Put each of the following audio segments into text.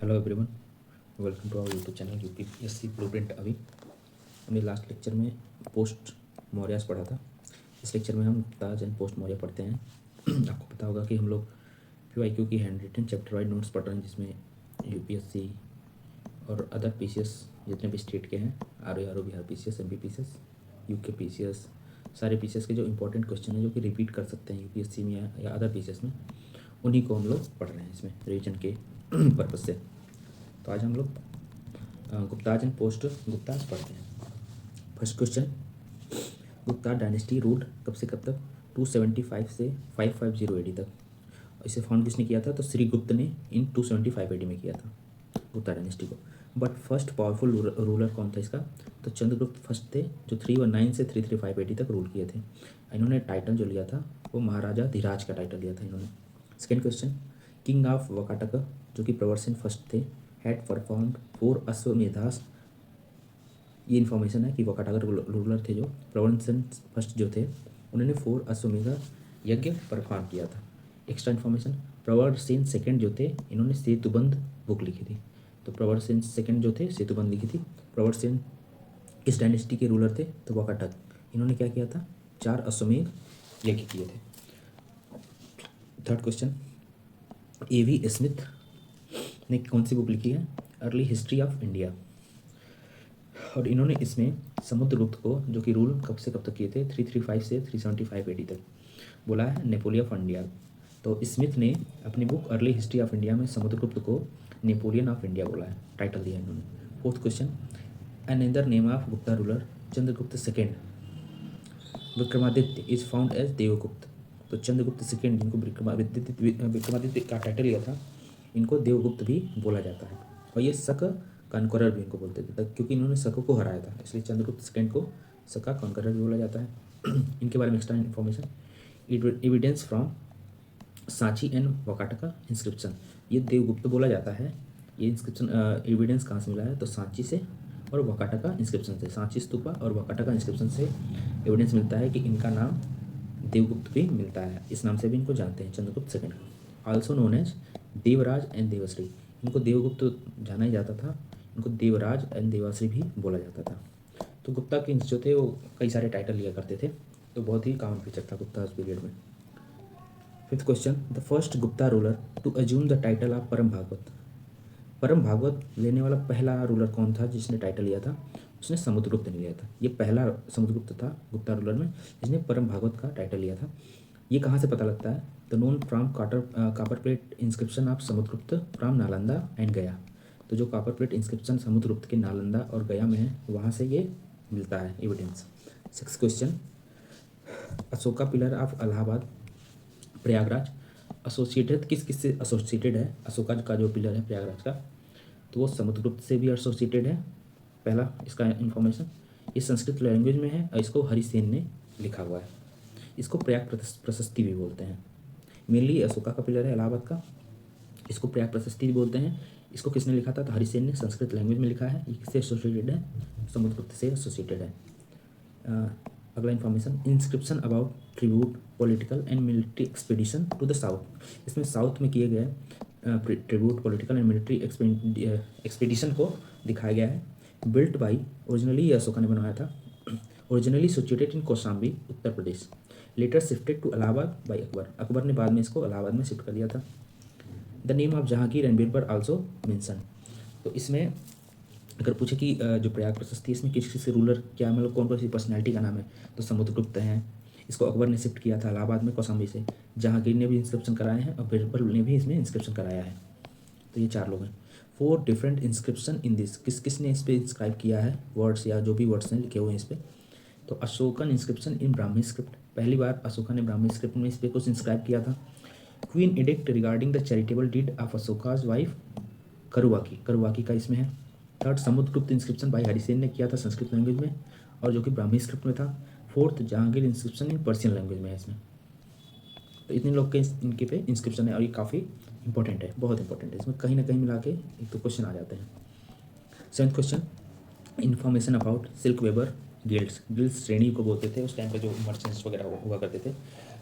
Hello everyone, welcome to our YouTube channel UPSC blueprint. अभी हमने last lecture में post Mauryas पढ़ा था। इस लेक्चर में हम ताज एंड पोस्ट मौर्य पढ़ते हैं। आपको पता होगा कि हम लोग पीवाईक्यू की handwritten chapter wise notes पढ़ रहे हैं, जिसमें यूपीएससी और अदर पीसीएस जितने भी स्टेट के हैं, RO Bihar PCS, MP PCS, UK PCS, सारे पीसीएस के जो इंपॉर्टेंट क्वेश्चन हैं जो कि रिपीट कर सकते हैं यूपीएससी में या अदर पीसीएस में, उन्हीं को हम लोग पढ़ रहे हैं इसमें रिवीजन के पर्पज से। तो आज हम लोग गुप्ताज एंड पोस्ट गुप्ताज पढ़ते हैं। First question, Gupta dynasty ruled कब से कब तक? 275 से 550 एडी तक। इसे फाउंड किसने किया था? तो श्री गुप्त ने इन 275 एडी में किया था गुप्ता डायनेस्टी को। बट फर्स्ट पावरफुल रूलर कौन था इसका? तो चंद्रगुप्त फर्स्ट थे, जो 319 से 335 एडी तक रूल किए थे। इन्होंने टाइटल जो लिया था वो महाराजा धीराज का टाइटल लिया था इन्होंने। Second question, king of Vakataka जो कि प्रवर्सन फर्स्ट थे, हैड परफॉर्म्ड 4 अश्वमेधास। ये इन्फॉर्मेशन है कि वकाटक रूलर थे जो प्रवर्सन फर्स्ट जो थे, उन्होंने 4 अश्वमेधा यज्ञ परफॉर्म किया था। एक्स्ट्रा इन्फॉर्मेशन, प्रवरसेन सेकंड जो थे, इन्होंने सेतुबंध बुक लिखी थी। तो प्रवरसेन सेकंड जो थे सेतुबंध लिखी थी। प्रवरसेन किस डायनेस्टी के रूलर थे? तो वकाटक। इन्होंने क्या किया था? 4 अश्वमेध यज्ञ किए थे। थर्ड क्वेश्चन, एवी स्मिथ ने कौन सी बुक लिखी है? Early history of India. और इन्होंने इसमें समुद्रगुप्त को, जो कि रूल कब से कब तक किए थे, 335 से 375 एडी तक, बोला है नेपोलियन ऑफ इंडिया। तो स्मिथ ने अपनी book early history of India में समुद्रगुप्त को नेपोलियन ऑफ इंडिया बोला है, टाइटल दिया है इन्होंने। Fourth question, another name of Gupta ruler Chandragupta second Vikramaditya is found as Devagupta. तो चंद्रगुप्त सेकेंड, जिनको विक्रमादित्य का टाइटल लिया था, इनको देवगुप्त भी बोला जाता है। और ये शक कॉन्करर भी इनको बोलते थे, क्योंकि इन्होंने शक को हराया था, इसलिए चंद्रगुप्त सेकेंड को शक कॉन्करर भी बोला जाता है। इनके बारे में extra information, evidence from Sanchi and Vakataka inscription. ये देवगुप्त बोला जाता है। ये इंस्क्रिप्शन एविडेंस कहाँ से मिला है? तो सांची से और वकाटका इंस्क्रिप्शन से। सांची स्तूपा और वकाटका इंस्क्रिप्शन से एविडेंस मिलता है कि इनका नाम देवगुप्त भी मिलता है। इस नाम से भी इनको जानते हैं, चंद्रगुप्त सेकंड को। Also known as Devaraj and Devashri. इनको देवगुप्त जाना ही जाता था, इनको देवराज एंड देवाश्री भी बोला जाता था। तो गुप्ता किंग्स जो थे वो कई सारे टाइटल लिया करते थे, तो बहुत ही कॉमन फीचर था गुप्ता पीरियड में। Fifth question, the first Gupta ruler to assume the title of Param Bhagavat. परम भागवत लेने वाला पहला रूलर कौन था जिसने टाइटल लिया था? उसने समुद्रगुप्त ने लिया था। ये पहला समुद्रगुप्त था गुप्ता रूलर में जिसने परम भागवत का टाइटल लिया था। ये कहाँ से पता लगता है? The known from copper plate inscription of Samudragupta from Nalanda and गया। तो जो कॉपर प्लेट इंस्क्रिप्शन समुद्रगुप्त के नालंदा और गया में है, वहाँ से ये मिलता है evidence. Six question, Ashoka pillar of Allahabad Prayagraj associated किस किस से एसोसिएटेड है? अशोका का जो पिलर है प्रयागराज का, तो वो समुद्रगुप्त से भी एसोसिएटेड है। पहला इसका इन्फॉर्मेशन, ये संस्कृत लैंग्वेज में है और इसको हरिसेन ने लिखा हुआ है। इसको प्रयाग प्रशस्ति भी बोलते हैं। मेनली अशोका का पिलर है इलाहाबाद का, इसको प्रयाग प्रशस्ति भी बोलते हैं। इसको किसने लिखा था? तो हरिसेन ने संस्कृत लैंग्वेज में लिखा है। ये किससे एसोसिएटेड है? समुद्रगुप्त से एसोसिएटेड है। अगला information, inscription about tribute political and military expedition to the south. इसमें साउथ में किए गए tribute political and military expedition को दिखाया गया है। बिल्ट बाई, ओरिजिनली ये अशोका ने बनवाया था। Originally situated in Kaushambi Uttar Pradesh, later shifted to Allahabad by Akbar. Akbar ने बाद में इसको इलाहाबाद में शिफ्ट कर दिया था। The name of Jahangir and Birbal also mention. तो इसमें अगर पूछे कि जो प्रयाग प्रशस्ति इसमें किस किस रूलर क्या, मतलब कौन कौन सी पर्सनैलिटी का नाम है, तो समुद्रगुप्त हैं, इसको अकबर ने शिफ्ट किया था इलाहाबाद में कौशाम्बी से। जहांगीर ने भी इंस्क्रिप्शन कराए हैं और बीरबल ने भी इसमें इंस्क्रिप्शन कराया है। तो ये 4 लोग हैं। 4 डिफरेंट इंस्क्रिप्शन इन दिस, किस किस ने इस पर इंस्क्राइब किया है वर्ड्स या जो भी वर्ड्स हैं लिखे हुए हैं इस पर? तो अशोकन इंस्क्रिप्शन इन ब्राह्मी स्क्रिप्ट, पहली बार अशोका ने ब्राह्मी स्क्रिप्ट में इस पर कुछ इंस्क्राइब किया था। Queen edict regarding the charitable deed of Ashoka's wife Karuvaki का इसमें है। Third, Samudragupta inscription by Harisen ने किया था संस्कृत लैंग्वेज में और जो कि ब्राह्मी स्क्रिप्ट में था। Fourth, Jahangir inscription in Persian language में है इसमें। तो इतने लोग के इनके पे इंस्क्रिप्शन है और ये काफ़ी इंपॉर्टेंट है, बहुत इंपॉर्टेंट है। इसमें कहीं ना कहीं मिला के एक तो क्वेश्चन आ जाते हैं। Seventh question, information about silk weber guilds श्रेणी को बोलते थे उस टाइम पे, जो मर्चेंट्स वगैरह हुआ करते थे।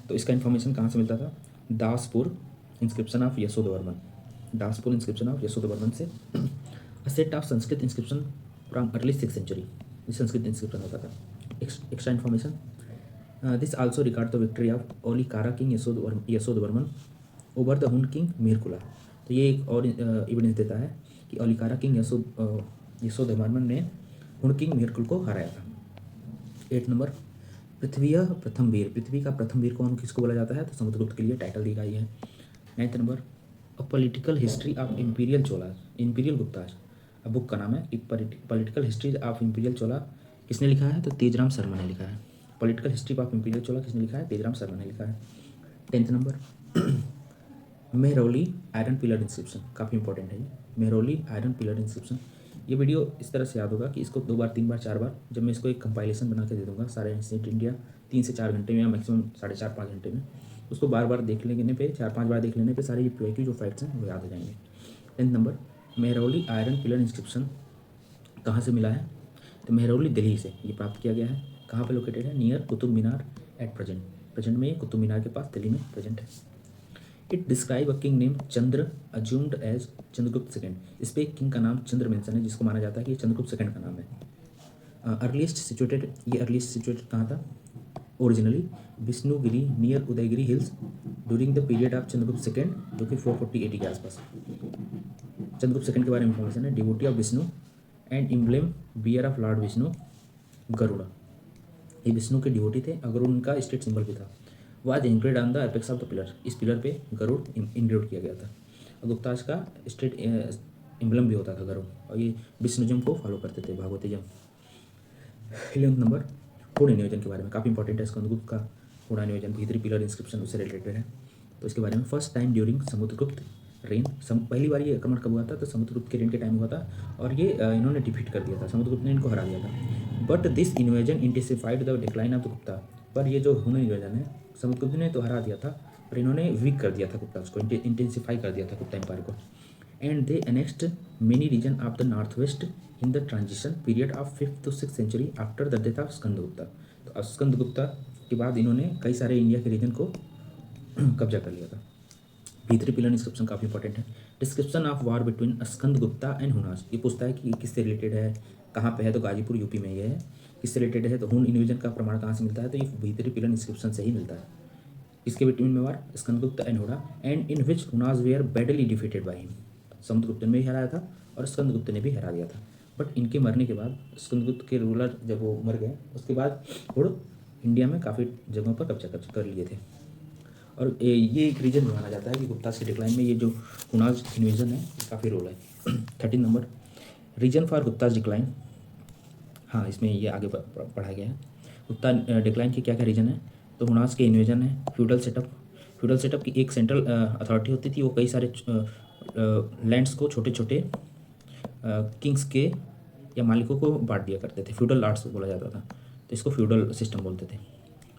तो इसका इन्फॉर्मेशन कहाँ से मिलता था? Daspur inscription of Yashodharman. Daspur inscription of Yashodharman से, a set of Sanskrit inscription from early 6th century, ये संस्कृत इंस्क्रिप्शन होता था। Extra information, this also record the victory of Aulikara king Yashodharman over the Hun king Mihirakula. तो ये एक और एविडेंस देता है कि ओलिकारा किंग यशोधवर्मन ने हुन किंग मीरकुल को हराया था। 8 नंबर, पृथ्वी प्रथम वीर, पृथ्वी का प्रथम वीर कौन किसको बोला जाता है, तो समुद्रगुप्त के लिए टाइटल दी गई है। 9th number, a political history of imperial Chola, imperial Gupta's, अब बुक का नाम है पॉलिटिकल हिस्ट्री ऑफ इम्पीरियल चोला, किसने लिखा है, तो तेजराम शर्मा ने लिखा है। पॉलिटिकल हिस्ट्री ऑफ इम्पीरियल चोला किसने लिखा है, तेजराम शर्मा ने लिखा है। 10th number, Mehrauli iron pillar inscription, काफ़ी इंपॉर्टेंट है ये, मेहरौली आयरन पिलर इंस्क्रिप्शन। ये वीडियो इस तरह से याद होगा कि इसको 2 बार 3 बार 4 बार, जब मैं इसको एक कंपाइलेशन बना के दे दूंगा सारे एंशिएंट इंडिया 3 से 4 घंटे में या मैक्सिमम 4.5-5 घंटे में, उसको बार बार देख लेने पे 4-5 बार देख लेने पे सारे ये की जो फैक्ट्स हैं वो याद हो जाएंगे। 10th number, Mehrauli iron pillar inscription कहाँ से मिला है, तो मेहरौली दिल्ली से ये प्राप्त किया गया है। कहाँ पे लोकेटेड है, near Qutub Minar at present में ये कुतुब मीनार के पास दिल्ली में प्रेजेंट है। It describe a king name Chandra assumed as Chandragupta second, इस पे एक किंग का नाम चंद्र मेंशन है जिसको माना जाता है कि ये चंद्रगुप्त सेकेंड का नाम है। अर्लीस्ट सिचुएटेड, ये अर्लीस्ट सिचुएटेड कहाँ था, originally Vishnugiri near Udayagiri hills during the period of Chandragupta second, जो कि 440 AD के आसपास। चंद्रगुप्त सेकेंड के बारे में इंफॉर्मेशन है, devotee of Vishnu and emblem bearer of lord Vishnu Garuda, ये विष्णु के डिवोटी थे, गरुड़ उनका स्टेट सिंबल भी था। Was include on the apex of the pillar, इस पिलर पे गरुड़ इंक्लूड किया गया था। और गुप्ताज का स्टेट एम्बलम भी होता था गरुड़, और ये विष्णुजम को फॉलो करते थे, भागवतीजम। 11th नंबर, हुण नियोजन के बारे में काफ़ी इंपॉर्टेंट है, स्कंदगुप्त का हुणा नियोजन भीतरी पिलर इंस्क्रिप्शन उससे रिलेटेड है, तो इसके बारे में first time during Samudragupta rain, पहली बार ये आक्रमण कब हुआ था, तो समुद्रगुप्त के रेन के टाइम हुआ था, और ये इन्होंने डिफीट कर दिया था, समुद्रगुप्त ने इनको हरा दिया था। But this invasion intensified the decline of the Gupta, पर ये जो हुण नियोजन है समुद्रगुप्त ने तो हरा दिया था, पर इन्होंने वीक कर दिया था गुप्ता उसको, इंटेंसिफाई कर दिया था गुप्ता एम्पायर को। And they annexed many region of the north west in the transition period of 5th to 6th century after the death of Skandagupta, तो स्कंदगुप्ता के बाद इन्होंने कई सारे इंडिया के रीजन को कब्जा कर लिया था। भीतरी पिलर इंस्क्रिप्शन काफ़ी इंपॉर्टेंट है। Description of war between Skandagupta and Hunas, ये पूछता है कि किससे रिलेटेड है, कहाँ पे है, तो गाजीपुर यूपी में ये है। किससे रिलेटेड है, तो हुन इन्वेजन का प्रमाण कहाँ से मिलता है, तो ये भीतरी पिलर इंस्क्रिप्शन से ही मिलता है। इसके बिटवीन में war Skandagupta and Huna and in which Hunas were badly defeated by him, Samudragupta ने भी हराया था और स्कंदगुप्त ने भी हरा दिया था। बट इनके मरने के बाद, स्कंदगुप्त के रूलर जब वो मर गए उसके बाद हुड़ इंडिया में काफ़ी जगहों पर कब्जा कर लिए थे, और ये एक रीजन भी माना जाता है कि गुप्ताज के डिक्लाइन में ये जो हुनाज इन्वेजन है काफ़ी रोल है। 13 number, reason for Guptas decline, हाँ इसमें ये आगे पढ़ा गया है। गुप्ता डिक्लाइन के क्या क्या रीजन है, तो हुनास के इन्वेजन है, फ्यूडल सेटअप की एक सेंट्रल अथॉरिटी होती थी, वो कई सारे लैंड्स को छोटे छोटे किंग्स के या मालिकों को बांट दिया करते थे, फ्यूडल लॉर्ड्स बोला जाता था, तो इसको फ्यूडल सिस्टम बोलते थे।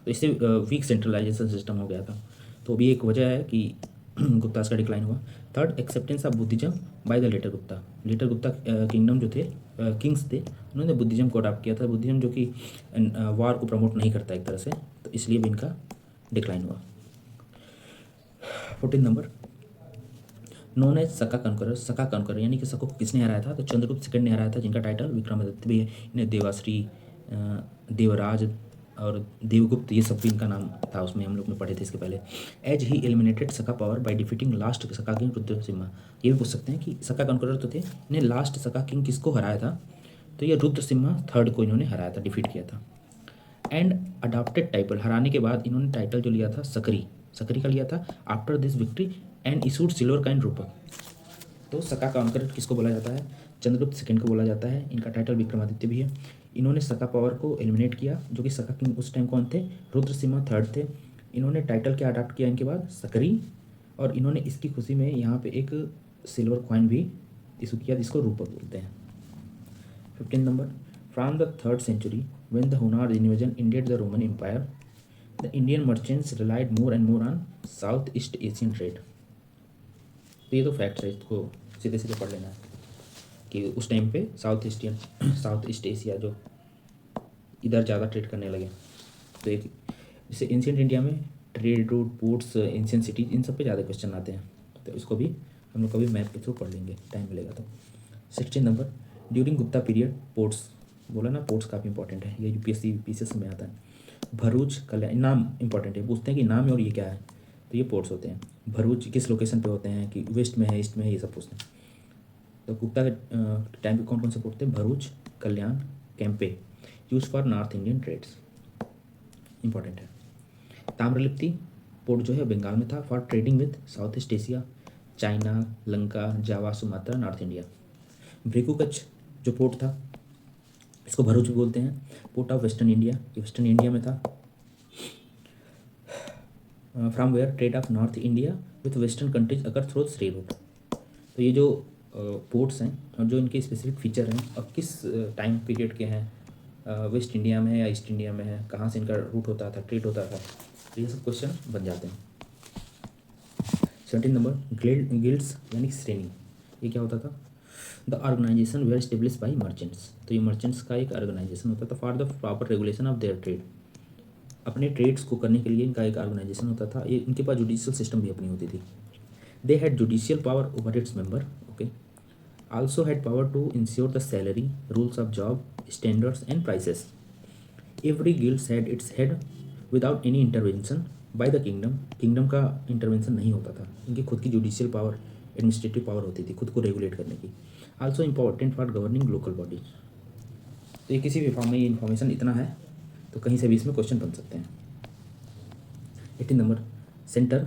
तो इससे वीक सेंट्रलाइजेशन सिस्टम हो गया था, तो भी एक वजह है कि गुप्ताज का डिक्लाइन हुआ। Third, acceptance of Buddhism by the later Gupta kingdom जो थे किंग्स थे, उन्होंने बुद्धिज्म को अडॉप्ट किया था, बुद्धिज्म जो कि वार को प्रमोट नहीं करता एक तरह से, तो इसलिए भी इनका डिक्लाइन हुआ। 14 नंबर, नोन एज सका कनकरर, यानी कि सको किसने हराया था, तो चंद्रगुप्त सेकंड ने हराया था, जिनका टाइटल विक्रमादित्य भी है। इन्हें देवाश्री, देवराज और देवगुप्त, ये सब भी इनका नाम था, उसमें हम लोग ने पढ़े थे इसके पहले। एज ही एलिमिनेटेड सका पावर बाय डिफीटिंग लास्ट सका किंग रुद्रसिम्हा, ये भी पूछ सकते हैं कि सका कनकरर तो थे, इन्हें लास्ट सका किंग किसको हराया था, तो ये रुद्रसिम्हा थर्ड को इन्होंने हराया था, डिफीट किया था। एंड अडॉप्टेड टाइटल, हराने के बाद इन्होंने टाइटल जो लिया था सकरी का लिया था after this victory and issued silver coin Rupak, तो सका कॉन्करर किसको बोला जाता है, चंद्रगुप्त सेकंड को बोला जाता है। इनका टाइटल विक्रमादित्य भी है। इन्होंने सका पावर को एलिमिनेट किया, जो कि सका किंग उस टाइम कौन थे, रुद्रसिम्हा थर्ड थे। इन्होंने टाइटल क्या अडॉप्ट किया इनके बाद, सकरी, और इन्होंने इसकी खुशी में यहाँ पे एक सिल्वर कॉइन भी इशू किया जिसको रूपक बोलते हैं। 15 number, from the 3rd century when the Hunar invasion invaded the Roman Empire, the Indian merchants relied more and more on South East Asian trade। तो ये तो फैक्ट्स है, इसको सीधे सीधे पढ़ लेना है कि उस टाइम पे साउथ ईस्ट एशिया जो इधर ज़्यादा ट्रेड करने लगे, तो एक जैसे एंशियंट इंडिया में trade route, ports, ancient cities, इन सब पे ज़्यादा क्वेश्चन आते हैं, तो इसको भी हम लोग कभी मैप के थ्रू पढ़ लेंगे, टाइम मिलेगा तो। 16 number, during Gupta period ports, बोला ना पोर्ट्स काफ़ी इंपॉर्टेंट है, ये यूपीएससी यूपीसीएस में आता है। भरूच, कल्याण, नाम इंपॉर्टेंट है, पूछते हैं कि नाम है और ये क्या है, तो ये पोर्ट्स होते हैं। भरूच किस लोकेशन पे होते हैं, कि वेस्ट में है, ईस्ट में है, ये सब पूछते हैं। तो गुप्ता के टाइम पे कौन कौन से पोर्ट थे, Bharuch, Kalyan, Cambay, use for north Indian trades, important है। ताम्रलिप्ति पोर्ट जो है बंगाल में था, for trading with south east Asia, China, Lanka, Java, Sumatra, north India. Bhrigu Kachchh जो पोर्ट था, इसको भरूच भी बोलते हैं, पोर्ट ऑफ वेस्टर्न इंडिया, ये वेस्टर्न इंडिया में था। From where trade of north India with western countries occur through sea route. तो ये जो पोर्ट्स हैं और जो इनके स्पेसिफिक फीचर हैं और किस टाइम पीरियड के हैं, वेस्ट इंडिया में है या ईस्ट इंडिया में है, कहाँ से इनका रूट होता था, ट्रेड होता था, तो ये सब क्वेश्चन बन जाते हैं। 17 नंबर, गिल्ड्स यानी श्रेणी, ये क्या होता था, the organisation were establish by merchants, तो ये मर्चेंट्स का एक ऑर्गेनाइजेशन होता था, for the proper regulation of their trade, अपने ट्रेड्स को करने के लिए इनका एक ऑर्गेनाइजेशन होता था। ये इनके पास जुडिशियल सिस्टम भी अपनी होती थी। They had judicial power over its member, okay, also had power to ensure the salary, rules of job, standards and prices. Every guild had its head without any intervention by the kingdom, kingdom का intervention नहीं होता था, इनकी खुद की judicial power, administrative power होती थी खुद को रेगुलेट करने की। Also important for governing local bodies. तो ये किसी भी फॉर्म में ये इन्फॉर्मेशन इतना है तो कहीं से भी इसमें क्वेश्चन बन सकते हैं। 18 number, centre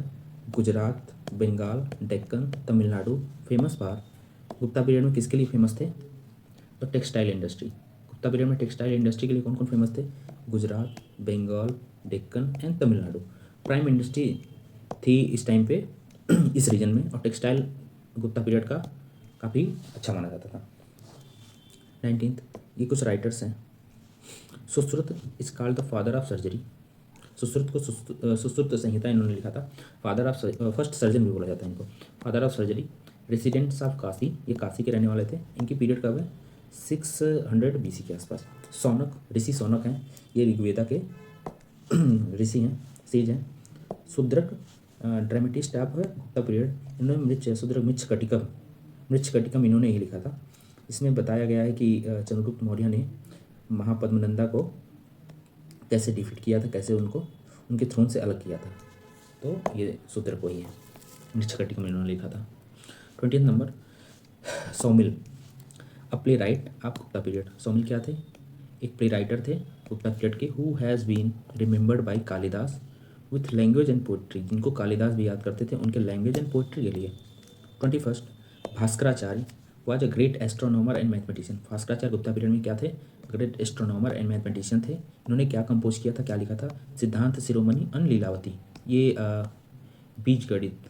Gujarat, Bengal, Deccan, Tamil Nadu, famous for, Gupta period में किसके लिए फेमस थे, तो टेक्सटाइल इंडस्ट्री। गुप्ता पीरियड में टेक्सटाइल इंडस्ट्री के लिए कौन कौन फेमस थे, Gujarat, Bengal, Deccan and Tamil Nadu. Prime industry थी इस टाइम पे इस रीजन में, और टेक्सटाइल गुप्ता पीरियड का काफ़ी अच्छा माना जाता था। 19th, ये कुछ राइटर्स हैं। Sushruta is called the father of surgery, Sushruta को सुश्रुत संहिता इन्होंने लिखा था, फादर ऑफ फर्स्ट सर्जन भी बोला जाता है इनको, father of surgery. Residents of Kashi, ये काशी के रहने वाले थे, इनकी पीरियड कब है, 600 BC के आसपास। सौनक, ऋषि सौनक हैं, ये ऋग्वेदा के ऋषि हैं, सेज हैं। Shudraka dramatist of Gupta period, इन्होंने शूद्रक मृच्छकटिकम इन्होंने ही लिखा था। इसमें बताया गया है कि चंद्रगुप्त मौर्य ने महापद्मनंदा को कैसे डिफीट किया था, कैसे उनको उनके थ्रोन से अलग किया था, तो ये शूद्रक वही है, मृच्छकटिकम इन्होंने लिखा था। 20 number, Saumil, a playwright of Gupta period. Saumil क्या थे, एक प्ले राइटर थे गुप्ता पीरियड के, who has been remembered by Kalidas with language and poetry, जिनको कालिदास भी याद करते थे उनके लैंग्वेज एंड पोइट्री के लिए। 21, Bhaskaracharya was a great astronomer and mathematician. Bhaskaracharya Gupta period में क्या थे, ग्रेट एस्ट्रोनॉमर एंड मैथमेटिशियन थे। इन्होंने क्या कंपोज किया था, क्या लिखा था, सिद्धांत शिरोमणि अन लीलावती, ये बीज गणित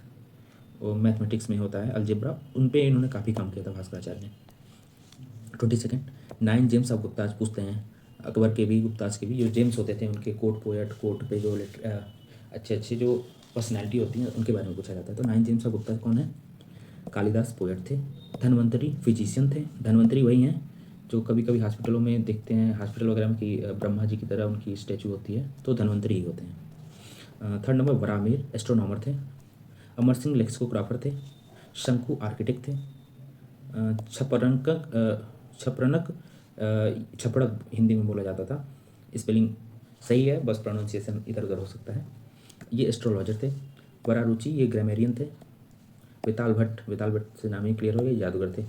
और मैथमेटिक्स में होता है, अलजेब्रा, उन पे इन्होंने काफ़ी काम किया था भास्कराचार्य ने। 22, 9 जेम्स ऑफ गुप्ताज पूछते हैं, अकबर के भी गुप्ताज के भी जो जेम्स होते थे उनके कोर्ट पोएट, कोर्ट पे जो अच्छे अच्छे जो पर्सनैलिटी होती हैं उनके बारे में पूछा जाता है। तो 9 जेम्स ऑफ गुप्ताज कौन है, कालिदास पोएट थे। धन्वंतरी फिजिशियन थे, धन्वंतरी वही हैं जो कभी कभी हॉस्पिटलों में देखते हैं, हॉस्पिटल वगैरह में कि ब्रह्मा जी की तरह उनकी स्टैचू होती है, तो धन्वंतरी ही होते हैं। 3rd नंबर, वरामीर एस्ट्रोनॉमर थे। अमर सिंह लेक्सिकोग्राफर थे। शंकु आर्किटेक्ट थे। छपरनक छपड़क हिंदी में बोला जाता था, स्पेलिंग सही है, बस प्रोनाउंसिएशन इधर उधर हो सकता है। ये एस्ट्रोलॉजर थे। वरारुचि, ये ग्रामेरियन थे। विताल भट्ट से नाम ही क्लियर हो गया, जादूगर थे।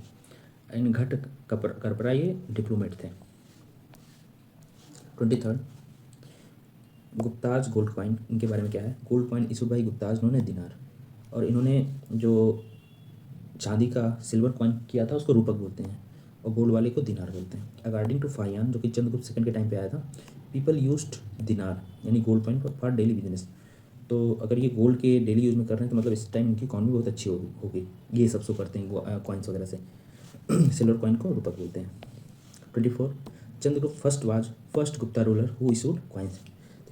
इन घट करपरा, ये डिप्लोमेट थे। 23rd, गुप्ताज गोल्ड कॉइन, इनके बारे में क्या है, gold coin issue by Gupta's इन्होंने दिनार, और इन्होंने जो चांदी का सिल्वर कॉइन किया था उसको रूपक बोलते हैं, और गोल्ड वाले को दिनार बोलते हैं। अकॉर्डिंग टू फायान, जो कि चंद्रगुप्त सेकंड के टाइम पे आया था, पीपल यूज्ड दिनार यानी gold coin for daily business. तो अगर ये गोल्ड के डेली यूज़ में कर रहे हैं तो मतलब इस टाइम इनकी इकॉनमी बहुत अच्छी होगी, ये सब करते हैं कॉइन्स वगैरह से। सिल्वर कॉइन को रूपक बोलते हैं। 24, Chandragupta first Gupta ruler who issued coins,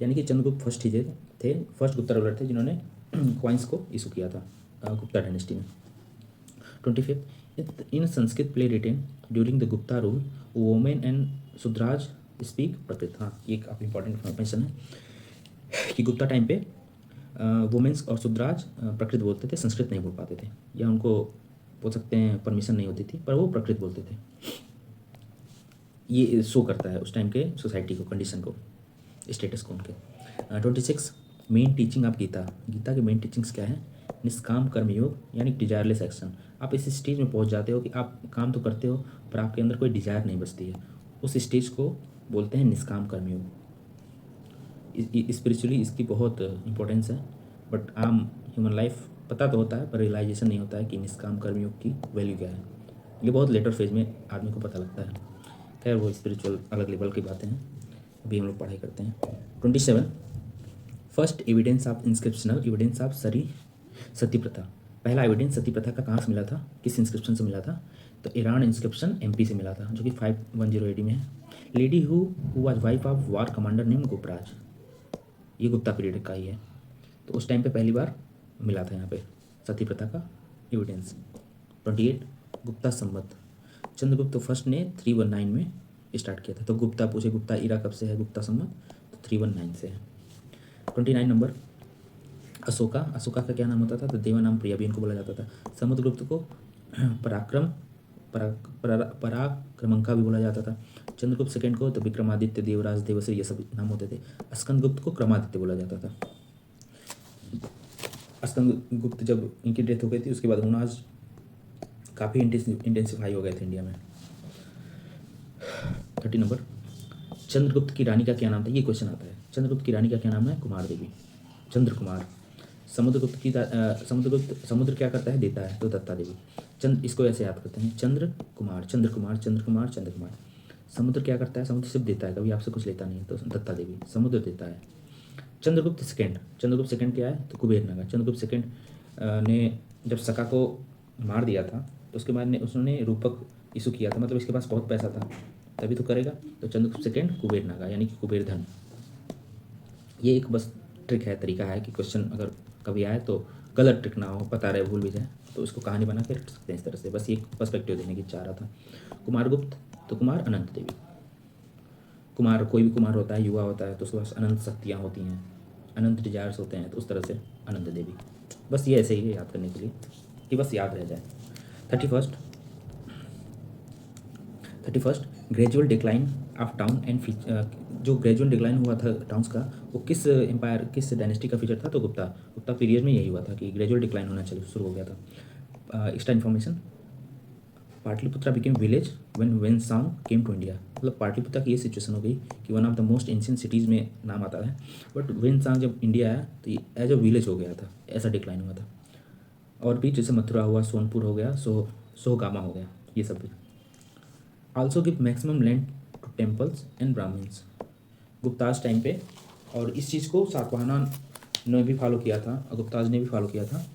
यानी कि चंद्रगुप्त फर्स्ट गुप्ता रूलर थे जिन्होंने कॉइन्स को इशू किया था गुप्ता डायनेस्टी में। 25, in Sanskrit play written during the Gupta rule women and Shudras speak Prakrit. हाँ, ये काफ़ी इंपॉर्टेंट इन्फॉर्मेशन है कि गुप्ता टाइम पे वुमेन्स और शूद्राज प्रकृत बोलते थे, संस्कृत नहीं बोल पाते थे, या उनको बोल सकते हैं परमिशन नहीं होती थी, पर वो प्रकृत बोलते थे। ये शो करता है उस टाइम के सोसाइटी को, कंडीशन को, स्टेटस को उनके। 26 main teaching of Gita. Gita की मेन टीचिंग्स क्या है? निष्काम कर्मयोग यानी डिजायरलेस एक्शन। आप इस स्टेज में पहुंच जाते हो कि आप काम तो करते हो पर आपके अंदर कोई डिजायर नहीं बचती है, उस स्टेज को बोलते हैं निष्काम कर्मयोग। स्पिरिचुअली इसकी बहुत इंपॉर्टेंस है, बट आम ह्यूमन लाइफ पता तो होता है पर रियलाइजेशन नहीं होता है कि निष्काम कर्मयोग की वैल्यू क्या है। ये बहुत लेटर फेज में आदमी को पता लगता है। खैर वो स्पिरिचुअल अलग लेवल की बातें हैं, अभी हम लोग पढ़ाई करते हैं। 27 first evidence of inscriptional evidence of sati pratha. पहला एविडेंस सती प्रथा का कहाँ से मिला था, किस इंस्क्रिप्शन से मिला था? तो ईरान इंस्क्रिप्शन MP से मिला था, जो कि 510 AD में है। Lady who was wife of war commander name Guptaraj, ये गुप्ता पीरियड का ही है। तो उस टाइम पे पहली बार मिला था यहाँ पे सती प्रथा का एविडेंस। 28 गुप्ता संवत। चंद्रगुप्त फर्स्ट ने 319 में स्टार्ट किया था। तो गुप्ता पूछे गुप्ता इरा कब से है गुप्ता संवत, तो 319 से है। 29 नंबर अशोका। अशोका का क्या नाम होता था? तो देवानाम प्रिया भी इनको बोला जाता था। समुद्रगुप्त को पराक्रमंका भी बोला जाता था। चंद्रगुप्त सेकंड को तो विक्रमादित्य, देवराज, देवश्री, ये सब नाम होते थे। स्कंदगुप्त को क्रमादित्य बोला जाता था। स्कंदगुप्त जब इनकी डेथ हो गई थी उसके बाद हुनाज काफ़ी इंटेंसिफाई हो गए थे इंडिया में। 30 नंबर चंद्रगुप्त की रानी का क्या नाम था? ये क्वेश्चन आता है। चंद्रगुप्त की रानी का क्या नाम है? कुमार देवी, चंद्र कुमार। समुद्र क्या करता है? देता है, तो दत्ता देवी। इसको ऐसे याद करते हैं, चंद्र कुमार चंद्र कुमार चंद्र कुमार चंद्र कुमार। समुद्र क्या करता है? समुद्र सिर्फ देता है, कभी आपसे कुछ लेता नहीं है, तो दत्ता देवी। समुद्र देता है। चंद्रगुप्त सेकंड क्या है? तो कुबेर नगर। चंद्रगुप्त सेकंड ने जब सका को मार दिया था तो उसके बाद उसने रूपक इशू किया था, मतलब इसके पास बहुत पैसा था तभी तो करेगा। तो चंद्रगुप्त सेकंड कुबेर नागा यानी कि कुबेर धन। ये एक बस ट्रिक है, तरीका है कि क्वेश्चन अगर कभी आए तो गलत ट्रिक ना हो, पता रहे भूल भी जाए तो इसको कहानी बना के रख सकते हैं इस तरह से। बस ये पर्सपेक्टिव देने की चाह रहा था। कुमारगुप्त तो कुमार अनंत देवी। कुमार कोई भी कुमार होता है, युवा होता है, तो उसके पास अनंत शक्तियाँ होती हैं, अनंत डिजायर्स होते हैं, तो उस तरह से अनंत देवी। बस ये ऐसे ही है याद करने के लिए कि बस याद रह जाए। 31 gradual decline of town and जो ग्रेजुअल डिक्लाइन हुआ था टाउन्स का, वो किस एम्पायर किस डायनेस्टी का फीचर था? तो गुप्ता पीरियड में यही हुआ था कि ग्रेजुअल डिक्लाइन होना शुरू हो गया था। Extra information, Pataliputra became village when Xuanzang came to India. मतलब पाटलिपुत्रा की ये सिचुएशन हो गई कि one of the most ancient cities में नाम आता है, बट वेनसांग जब इंडिया आया तो ये एज अ विलेज हो गया था, ऐसा डिक्लाइन हुआ था। और भी जैसे मथुरा हुआ, सोनपुर हो गया, सोहगामा हो गया, ये सब भी। Also give maximum land to temples and Brahmins Guptas time पे। और इस चीज़ को सातवाहना ने भी फॉलो किया था और गुप्ताज ने भी फॉलो किया था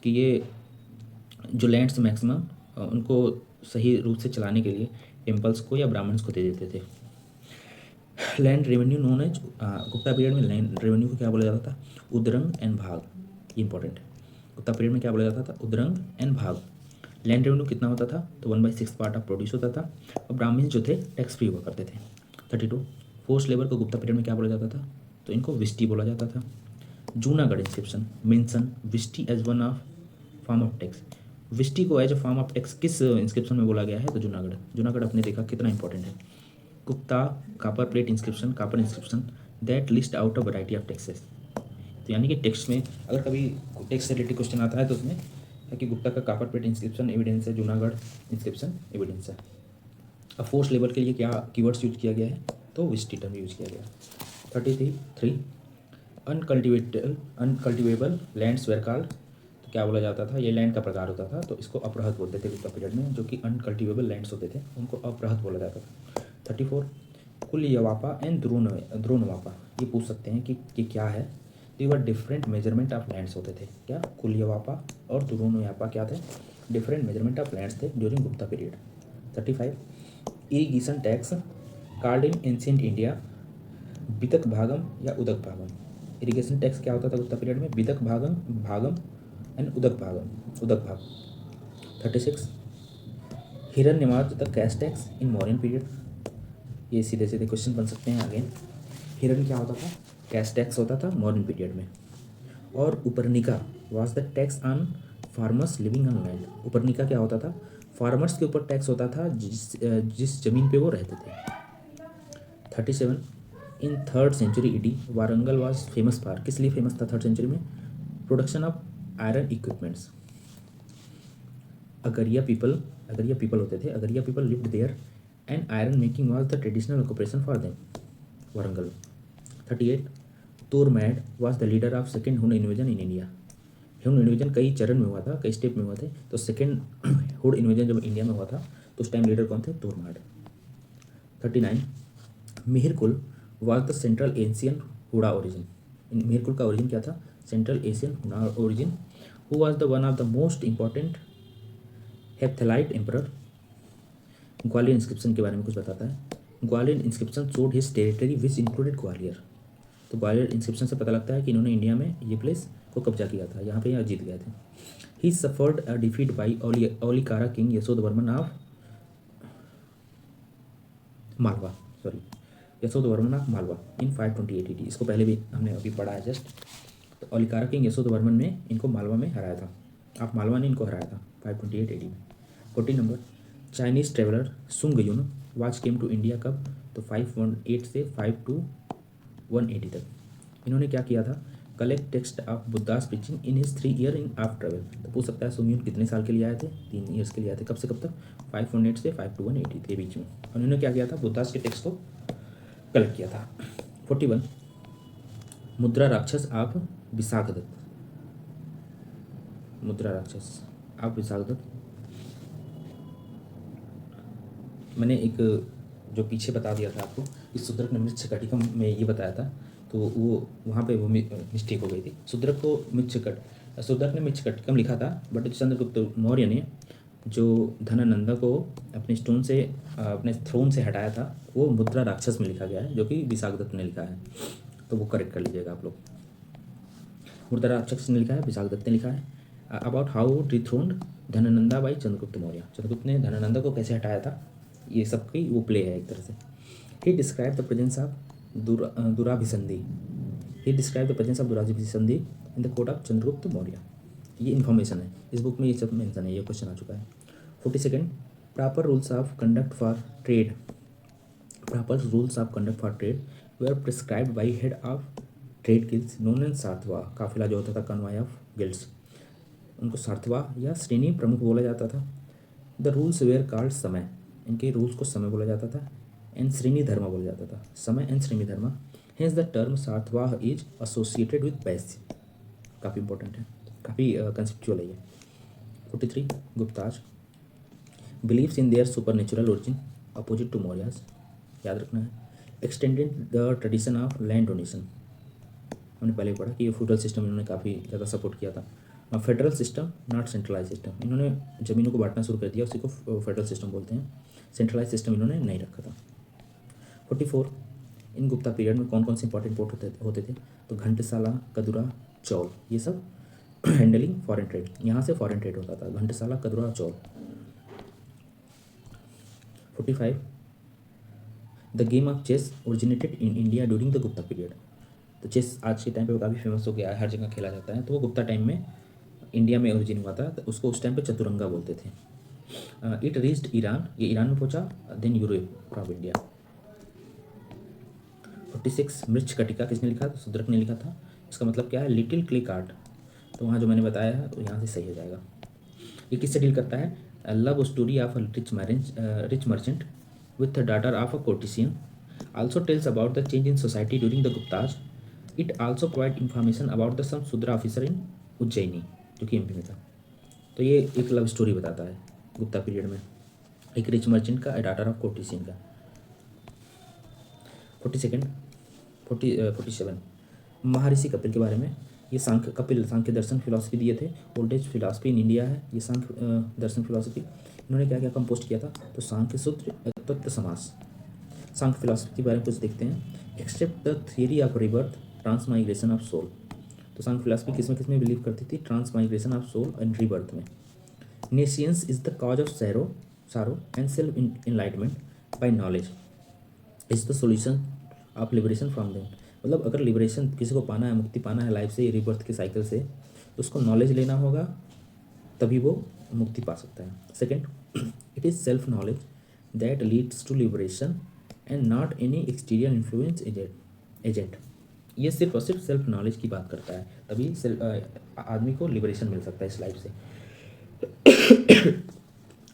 कि ये जो लैंड्स मैक्सिमम उनको सही रूप से चलाने के लिए टेम्पल्स को या ब्राह्मण्स को दे देते थे। Land revenue known as, Gupta period में लैंड रेवेन्यू को क्या बोला जाता था? उद्रंग एंड भाग। ये इंपॉर्टेंट है। गुप्ता पीरियड में क्या बोला जाता था? उद्रंग एंड भाग। लैंड रेवेन्यू कितना होता था? तो 1/6 पार्ट ऑफ प्रोड्यूस होता था और ब्राह्मण जो थे टैक्स फ्री हुआ करते थे। 32 फोर्स लेबर को गुप्ता पीरियड में क्या बोला जाता था? तो इनको विस्टी बोला जाता था। Junagadh inscription mention vishti as one of form of tax. विस्टी को as a form of tax किस इंस्क्रिप्शन में बोला गया है? तो जूनागढ़ अपने देखा कितना इंपॉर्टेंट है। Gupta copper plate inscription, copper inscription that list out a variety of taxes. तो यानी कि टैक्स में अगर कभी टैक्स से रिलेटेड क्वेश्चन आता है तो उसमें है कि गुप्ता का कापर प्लेट इंस्क्रिप्शन एविडेंस है, जूनागढ़ इंस्क्रिप्शन एविडेंस है। अब फोर्स लेबर के लिए क्या कीवर्ड्स यूज किया गया है? तो विस्टी टर्म यूज किया गया। 33 अनकल्टिवेबल लैंड्स वेर कॉल्ड। तो क्या बोला जाता था? ये लैंड का प्रकार होता था, तो इसको अपरहत बोलते थे गुप्ता पीरियड में। जो कि अनकल्टिवेबल लैंड्स होते थे उनको अपरहत बोला जाता था। 34 कुल यवापा एंड द्रोणवापा। ये पूछ सकते हैं कि ये क्या है? तो ये डिफरेंट मेजरमेंट ऑफ लैंड्स होते थे। क्या? कुल यवापा और द्रोणवापा क्या थे? डिफरेंट मेजरमेंट ऑफ लैंड्स थे during Gupta period. 35 irrigation tax called in ancient India विदक भागम या उदक भागम। इरिगेशन टैक्स क्या होता था गुप्ता पीरियड में? विदक भागम एंड उदक भाग। 36 हिरण्यमार्ज the cash tax in Mauryan period. ये सीधे सीधे क्वेश्चन बन सकते हैं आगे। हिरण्य क्या होता था? कैश टैक्स होता था मॉडर्न पीरियड में। और uparnika was the tax on farmers living on land. उपरनिका क्या होता था? फार्मर्स के ऊपर टैक्स होता था जिस जमीन पे वो रहते थे। 37 in third century AD Warangal was famous for, किस लिए फेमस था थर्ड सेंचुरी में? Production of iron equipments. Agaria people होते थे, Agaria people lived there and iron making was the traditional occupation for them, Warangal. 38 Toraman was the leader of second Hun invasion in India. Hun invasion कई चरण में हुआ था, कई स्टेप में हुआ थे, तो सेकेंड हुन इन्वेजन जब इंडिया में हुआ था तो उस टाइम लीडर कौन थे? Toraman. 39 Mihirakula was the central Asian Huna origin. Mihirakula का ओरिजिन क्या था? Central Asian Huna origin. Who was the one of the most important Hephthalite emperor. Gwalior inscription के बारे में कुछ बताता है। Gwalior inscription showed his territory which included Gwalior. तो ग्वालियर इंस्क्रिप्शन से पता लगता है कि इन्होंने इंडिया में ये प्लेस को कब्जा किया था, यहाँ पे यहाँ जीत गए थे। He suffered a defeat by Aulikara king Yashodhavarman of Malwa, sorry Yashodhavarman of Malwa in 528 AD। इसको पहले भी हमने अभी पढ़ा है जस्ट। तो ओलिकारा किंग यशोधवर्मन ने इनको मालवा में हराया था, आप मालवा ने इनको हराया था 528 AD में। 40 नंबर चाइनीज़ ट्रेवलर सुंग युन वाज केम टू इंडिया कब? तो 518 से 521 AD तक। इन्होंने क्या किया था? Collect text of Buddhas preaching in his 3 year in of travel. तो पूछ सकता है सुंग युन कितने साल के लिए आए थे? 3 ईयर्स के लिए आए थे। कब से कब तक? 518 से 521 AD के बीच में। और इन्होंने क्या किया था? बुद्धास के टेक्स्ट को कलेक्ट किया था। 41 मुद्रा राक्षस ऑफ विशाखदत्त। मुद्रा राक्षस ऑफ विशाखदत्त मैंने एक जो पीछे बता दिया था आपको, इस शूद्रक ने मृच्छकटिकम में ये बताया था, तो वो वहाँ पे वो मिस्टेक हो गई थी। शूद्रक ने मृच्छकटिकम लिखा था, बट चंद्रगुप्त मौर्य ने जो धनानंदा को अपने स्टोन से अपने थ्रोन से हटाया था वो मुद्रा राक्षस में लिखा गया है, जो कि विशाखदत्त ने लिखा है, तो वो करेक्ट कर लीजिएगा आप लोग। मुद्रा राक्षस ने लिखा है, विशाखदत्त ने लिखा है। About how dethroned Dhanananda by Chandragupta Maurya. Chandragupta ने धनानंदा को कैसे हटाया था, ये सब की वो प्ले है एक तरह से। He describe the presence of durabhisandhi. He describe the presence of durabhisandhi in the court of Chandragupta Maurya. ये इन्फॉर्मेशन है, इस बुक में ये सब मेंशन है, ये क्वेश्चन आ चुका है। 42 proper rules of conduct for trade. Proper rules of conduct for trade were prescribed by head of trade guilds known and sarthava. काफिला जो होता था कन्वाय ऑफ गिल्ड्स, उनको सार्थवा या श्रेणी प्रमुख बोला जाता था। द रूल्स वेयर कॉल्ड समय। इनके रूल्स को समय बोला जाता था। एंड श्रेणी धर्म बोला जाता था, समय and shreni dharma. Hence the term sarthavaha is associated with पैसे। काफ़ी इंपॉर्टेंट है, काफ़ी कंसेप्चुअल है ये। 43 Guptas believes in their super natural origin opposite to Mauryas. याद रखना है। Extended the tradition of land donation. हमने पहले पढ़ा कि ये फ्यूडल सिस्टम इन्होंने काफ़ी ज़्यादा सपोर्ट किया था। Federal system not centralise system. इन्होंने ज़मीनों को बांटना शुरू कर दिया, उसी को फेडरल सिस्टम बोलते हैं। सेंट्रलाइज सिस्टम इन्होंने नहीं रखा था। 44 इन गुप्ता पीरियड में कौन कौन से इंपॉर्टेंट पोर्ट होते थे? तो घंटसाला, कदुरा, चौल, ये सब हैंडलिंग फॉरेन ट्रेड, यहाँ से फॉरेन ट्रेड होता था, Ghantasala, Kadura, Chaul. 45 the game of chess originated in India during the Gupta period. तो चेस आज के टाइम पे काफ़ी फेमस हो गया है, हर जगह खेला जाता है, तो वो गुप्ता टाइम में इंडिया में ओरिजिन हुआ था, तो उसको उस टाइम पे चतुरंगा बोलते थे। इट रीच्ड ईरान, ये ईरान में पहुंचा, then Europe of India. 46 Mrichchhakatika किसने लिखा? तो शूद्रक ने लिखा था। इसका मतलब क्या है? Little clay card. तो वहाँ जो मैंने बताया है तो यहाँ से सही हो जाएगा। ये किससे डील करता है? Love story of a rich merchant with the daughter of a courtesan also tells about the change in society during the Guptas. It also provide information about the some Shudra officer in Ujjaini, जो कि MP में था। तो ये एक love story बताता है Gupta period में, एक रिच मर्चेंट का, डॉटर ऑफ कोर्टिशियन का। 47 महर्षि कपिल के बारे में। ये सांख्य दर्शन फिलॉसफी दिए थे। ओल्डेज फिलॉसफी इन इंडिया है ये सांख्य दर्शन फिलॉसफी। इन्होंने क्या क्या कंपोस्ट किया था? तो सांख्य सूत्र, तत्व समास। सांख्य फिलॉसफी के बारे में कुछ देखते हैं। Accept the theory of rebirth, transmigration of soul. तो सांख्य फिलॉसफी किसमें बिलीव करती थी? Transmigration of soul and rebirth में। Nescience is the cause of sorrow and self enlightenment by knowledge is the solution of liberation from them. मतलब अगर liberation किसी को पाना है, मुक्ति पाना है लाइफ से, रिबर्थ के साइकिल से, तो उसको नॉलेज लेना होगा तभी वो मुक्ति पा सकता है। Second, it is self knowledge that leads to liberation and not any exterior influence agent. ये सिर्फ और सिर्फ सेल्फ नॉलेज की बात करता है, तभी आदमी को लिबरेशन मिल सकता है इस लाइफ से।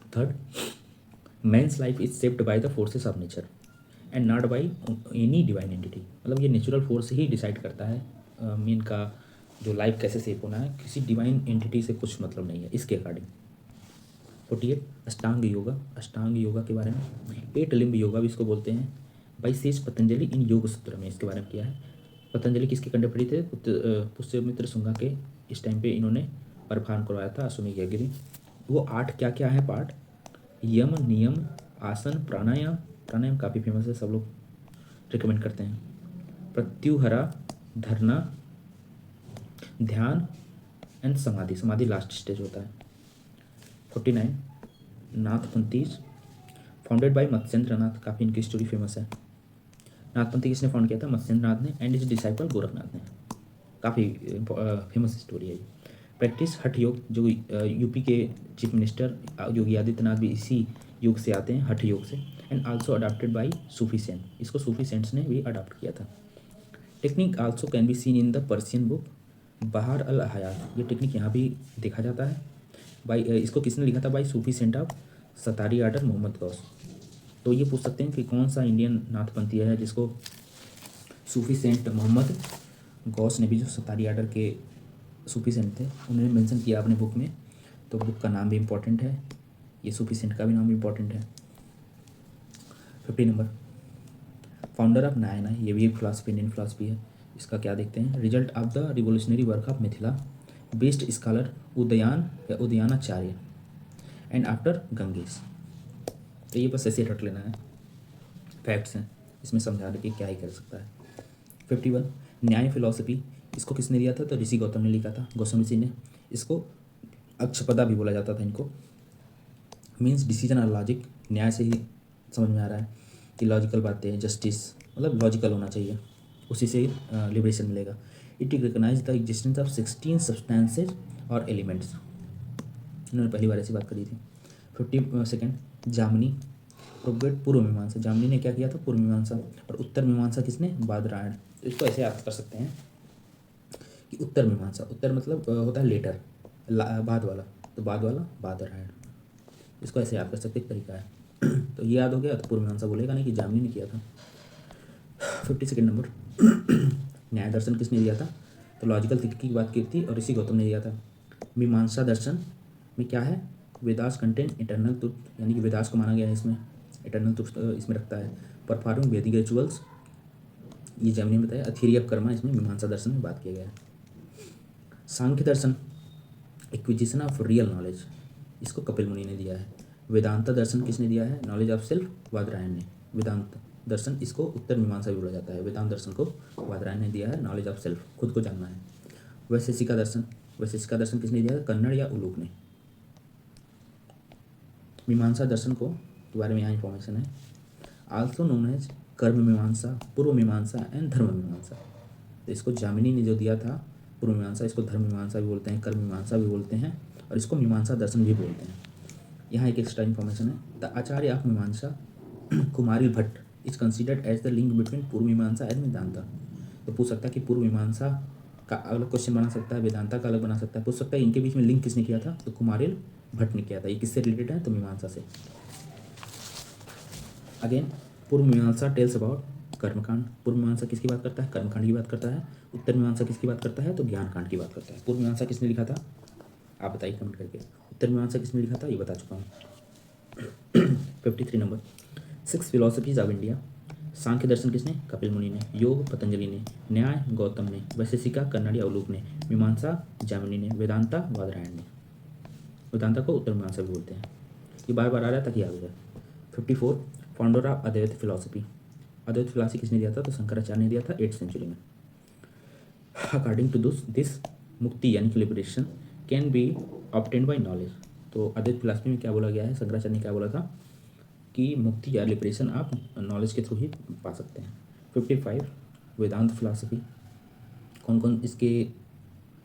Third, men's life is shaped by the forces of nature and not by any divine entity. मतलब ये नेचुरल फोर्स ही डिसाइड करता है मीन का जो लाइफ कैसे शेप होना है, किसी डिवाइन एंटिटी से कुछ मतलब नहीं है इसके अकॉर्डिंग। 48, अष्टांग योगा। अष्टांग योगा के बारे में, 8 लिम्ब योगा भी इसको बोलते हैं, बाई शेष पतंजलि इन योग सूत्र में इसके बारे में किया है। पतंजलि किसके कंटेम्प्रेरी थे? पुष्यमित्र शुंगा के इस टाइम पे इन्होंने परफॉर्म करवाया था अश्वमेध यज्ञ। वो 8 क्या क्या है पार्ट? यम, नियम, आसन, प्राणायाम। प्राणायाम काफ़ी फेमस है, सब लोग रिकमेंड करते हैं। प्रत्युहरा, धरना, ध्यान एंड समाधि। समाधि लास्ट स्टेज होता है। 49, नाथपंथीज फाउंडेड बाय मत्स्येंद्र नाथ। काफ़ी इनकी स्टोरी फेमस है। नाथपंथी किसने फाउंड किया था? मत्स्येंद्र नाथ ने एंड इज डिसाइपल गोरखनाथ ने। काफ़ी फेमस स्टोरी है ये। प्रैक्टिस हठ योग, जो यूपी के चीफ मिनिस्टर योगी आदित्यनाथ भी इसी योग से आते हैं, हठ योग से। And also adopted by Sufi saint, इसको सूफी सेंट्स ने भी अडॉप्ट किया था। Technique also can be seen in the Persian book Bahr al हयात। ये टेक्निक यहाँ भी देखा जाता है। बाई इसको किसने लिखा था? By Sufi saint of Shattari order Mohammad Ghaus. तो ये पूछ सकते हैं कि कौन सा इंडियन नाथपंथी है जिसको सूफी सेंट मोहम्मद गौस ने भी, जो सतारी आर्डर के सूफी सेंट थे, उन्होंने मेंशन किया अपने बुक में। तो बुक का नाम भी इम्पोर्टेंट है, ये सूफी सेंट का भी नाम भी इम्पोर्टेंट है। 50 नंबर, फाउंडर ऑफ नायना। ये भी एक फिलासफी, इंडियन फिलासफी है। इसका क्या देखते हैं? Result of the revolutionary work of Mithila, best scholar उदयान या उदयानाचार्य एंड आफ्टर गंगेश। तो ये बस ऐसे रट लेना है, फैक्ट्स हैं, इसमें समझा के क्या ही कर सकता है। 51, न्याय फिलॉसफी। इसको किसने दिया था? तो ऋषि गौतम ने लिखा था, गौतम ऋषि ने। इसको अक्षपदा भी बोला जाता था इनको। मीन्स डिसीजन और लॉजिक। न्याय से ही समझ में आ रहा है कि लॉजिकल बातें, जस्टिस, मतलब लॉजिकल होना चाहिए, उसी से लिबरेशन मिलेगा। It recognise the existence of 16 substances और एलिमेंट्स। इन्होंने पहली बार ऐसी बात करी थी। 52, जामनी प्रोग्रेट पूर्व मीमांसा। जामनी ने क्या किया था? पूर्व मीमांसा। और उत्तर मीमांसा किसने? बादरायण। तो इसको ऐसे याद कर सकते हैं कि उत्तर मीमांसा, उत्तर मतलब होता है लेटर, बाद वाला, तो बाद वाला बादरायण। इसको ऐसे याद कर सकते, एक तरीका है। तो ये याद हो गया तो पूर्व मीमांसा बोलेगा नहीं कि जामनी ने किया था। 52 नंबर, न्याय दर्शन किसने दिया था? तो लॉजिकल थिंकिंग की बात की थी और ऋषि गौतम ने दिया था। मीमांसा दर्शन में क्या है? वेदास कंटेंट इटर्नल ट्रुथ, यानी कि वेदास को माना गया है इसमें, इटर्नल ट्रुथ इसमें रखता है। परफॉर्मिंग वैदिक रिचुअल्स, ये जैमिनी ने बताया। अथीरी ऑफ कर्मा, इसमें मीमांसा दर्शन में बात किया गया है। सांख्य दर्शन, एक्विजिशन ऑफ रियल नॉलेज, इसको कपिल मुनि ने दिया है। वेदांत दर्शन किसने दिया है? नॉलेज ऑफ सेल्फ, वादरायण ने। वेदांत दर्शन, इसको उत्तर मीमांसा भी बोला जाता है। वेदांत दर्शन को वादरायण ने दिया है, नॉलेज ऑफ सेल्फ, खुद को जानना है। वैशेषिका दर्शन, वैशेषिका दर्शन किसने दिया है? कन्नड़ या उलूक ने। मीमांसा दर्शन को के बारे में यहाँ इंफॉर्मेशन है। आल्सो नोन एज कर्म मीमांसा, पूर्व मीमांसा एंड धर्म मीमांसा। तो इसको जामिनी ने जो दिया था पूर्व मीमांसा, इसको धर्म मीमांसा भी बोलते हैं, कर्म मीमांसा भी बोलते हैं, और इसको मीमांसा दर्शन भी बोलते हैं। यहाँ एक एक्स्ट्रा इन्फॉर्मेशन है। The Acharya of Mimamsa Kumarila Bhatt is considered as the link between Purva Mimamsa and Vedanta. तो पूछ सकता है कि पूर्व मीमांसा का अलग क्वेश्चन बना सकता है, वेदांता का अलग बना सकता है। पूछ सकता है इनके बीच में लिंक किसने किया था? तो कुमारिल भट्ट ने किया था। ये किससे रिलेटेड है? तो मीमांसा से। अगेन पूर्व मीमांसा टेल्स अबाउट कर्मकांड। पूर्व मीमांसा किसकी बात करता है? कर्मकांड की बात करता है। उत्तर मीमांसा किसकी बात करता है? तो ज्ञान कांड की बात करता है। पूर्व मीमांसा किसने लिखा था? आप बताइए कमेंट करके। उत्तर मीमांसा किसने लिखा था? ये बता चुका हूँ। 53 नंबर, 6 फिलोसफीज ऑफ इंडिया। सांख्य दर्शन किसने? कपिल मुनि ने। योग पतंजलि ने। न्याय गौतम ने। वैशेषिका कन्नड़ या उलूक ने। मीमांसा जामिनी ने। वेदांता वादरायण ने। वेदांता को उत्तर मीमांसा भी बोलते हैं। ये बार बार आ रहा है ताकि याद हो जाए। 54 founder of Advaita philosophy. Advaita philosophy किसने दिया था? तो शंकराचार्य ने दिया था 8th सेंचुरी में। अकॉर्डिंग टू दिस मुक्ति यानी कि liberation can be obtained by knowledge. तो अद्वैत फिलोसफी में क्या बोला गया है? शंकराचार्य ने क्या बोला था कि मुक्ति या लिबरेशन आप नॉलेज के थ्रू ही पा सकते हैं। 55 वेदांत फिलोसफी। कौन कौन इसके